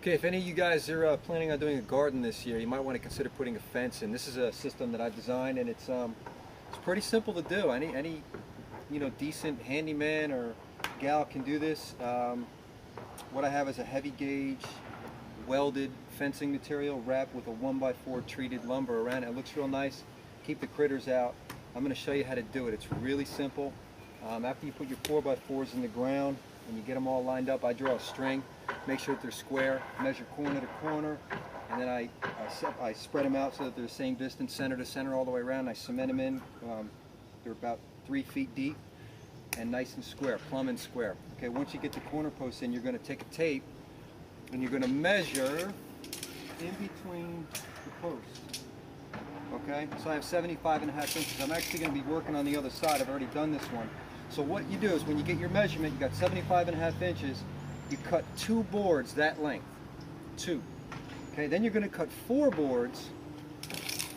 Okay, if any of you guys are planning on doing a garden this year, you might want to consider putting a fence in. This is a system that I've designed, and it's pretty simple to do. Any decent handyman or gal can do this. What I have is a heavy gauge welded fencing material wrapped with a 1x4 treated lumber around it. It looks real nice. Keep the critters out. I'm going to show you how to do it. It's really simple. After you put your 4x4s in the ground and you get them all lined up, I draw a string, make sure that they're square, measure corner to corner, and then I spread them out so that they're the same distance, center to center, all the way around. I cement them in. They're about 3 feet deep and nice and square, plumb and square. Okay, once you get the corner posts in, you're going to take a tape and you're going to measure in between the posts. Okay, so I have 75.5 inches. I'm actually going to be working on the other side. I've already done this one. So what you do is when you get your measurement, you got 75.5 inches, you cut 2 boards that length. 2. Okay, then you're going to cut 4 boards,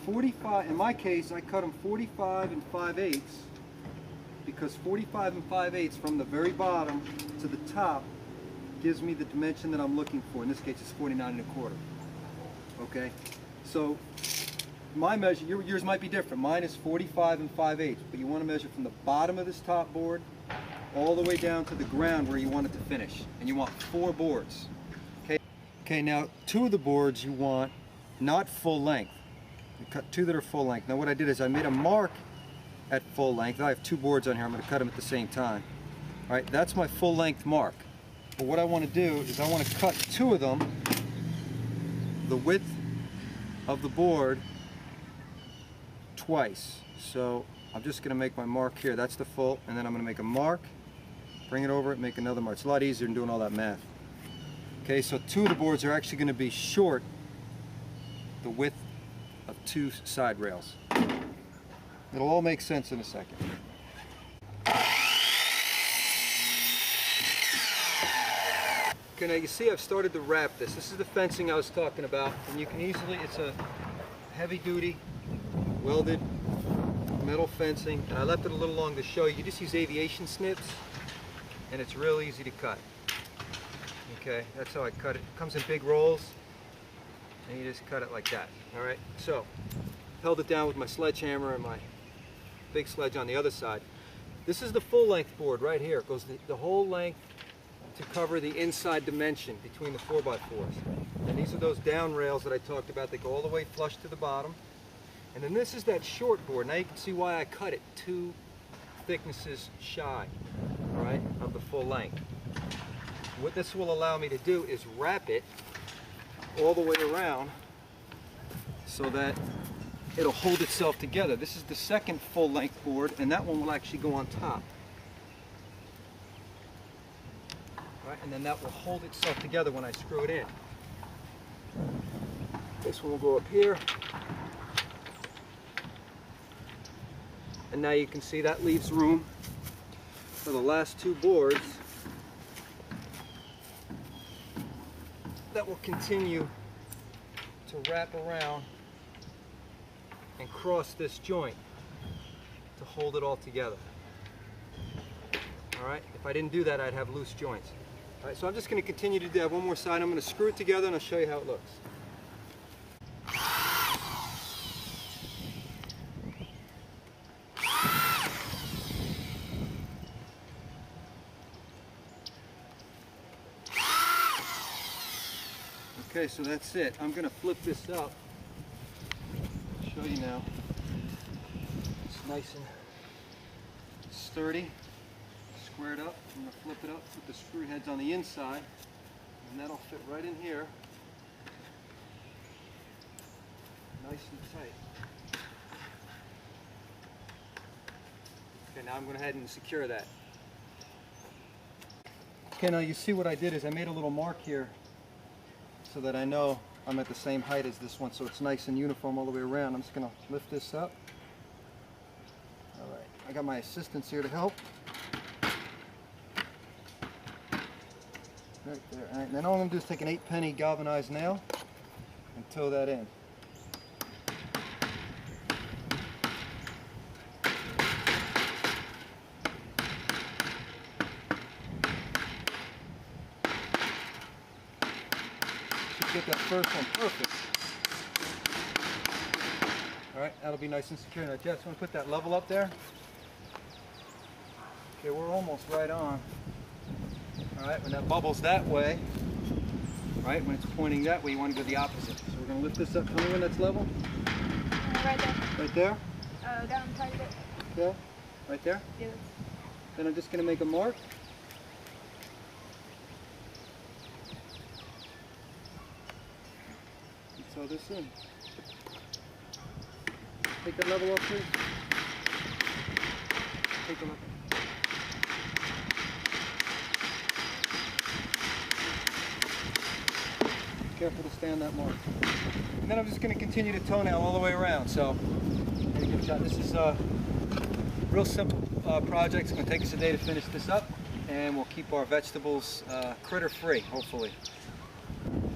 45, in my case I cut them 45 and 5/8, because 45 and 5/8 from the very bottom to the top gives me the dimension that I'm looking for. In this case it's 49 1/4. Okay, so my measure, yours might be different. Mine is 45 and 5/8, but you want to measure from the bottom of this top board all the way down to the ground where you want it to finish. And you want 4 boards. Okay, now 2 of the boards you want not full length. You cut 2 that are full length. Now what I did is I made a mark at full length. I have 2 boards on here. I'm going to cut them at the same time. All right, that's my full length mark. But what I want to do is I want to cut 2 of them the width of the board twice. So I'm just going to make my mark here. That's the full, and then I'm going to make a mark, bring it over it, make another mark. It's a lot easier than doing all that math. Okay, so 2 of the boards are actually going to be short the width of 2 side rails. It'll all make sense in a second. Okay, now you see I've started to wrap this. This is the fencing I was talking about, and you can easily, it's a heavy duty welded metal fencing, and I left it a little long to show you. You just use aviation snips and it's real easy to cut. Okay, that's how I cut it. It comes in big rolls and you just cut it like that. Alright, so held it down with my sledgehammer and my big sledge on the other side. This is the full length board right here. It goes the whole length to cover the inside dimension between the 4x4s. And these are those down rails that I talked about. They go all the way flush to the bottom. And then this is that short board. Now you can see why I cut it 2 thicknesses shy, all right, of the full length. What this will allow me to do is wrap it all the way around so that it'll hold itself together. This is the second full length board, and that one will actually go on top. All right, and then that will hold itself together when I screw it in. This one will go up here. And now you can see that leaves room for the last 2 boards that will continue to wrap around and cross this joint to hold it all together. All right, if I didn't do that, I'd have loose joints. All right, so I'm just going to continue to do that. One more side. I'm going to screw it together and I'll show you how it looks. Okay, so that's it. I'm going to flip this up. I'll show you now. It's nice and sturdy, squared up. I'm going to flip it up, put the screw heads on the inside, and that'll fit right in here. Nice and tight. Okay, now I'm going to go ahead and secure that. Okay, now you see what I did is I made a little mark here so that I know I'm at the same height as this one, so it's nice and uniform all the way around. I'm just going to lift this up. All right, I got my assistants here to help. Right there. All right, then all I'm going to do is take an 8-penny galvanized nail and toe that in. get that first one perfect. All right, that'll be nice and secure. Now, Jess, want to put that level up there? Okay, we're almost right on. All right, when that bubbles that way, right, when it's pointing that way, you want to go the opposite. So we're going to lift this up. Tell me when that's level. Right there. Right there? Down a tiny bit. Okay, right there? Yeah. Then I'm just going to make a mark. And sew this in. Take that level off, please. Take a look. Careful to stay on that mark. And then I'm just going to continue to toenail all the way around. So, take a shot. This is a real simple project. It's going to take us a day to finish this up, and we'll keep our vegetables critter free, hopefully.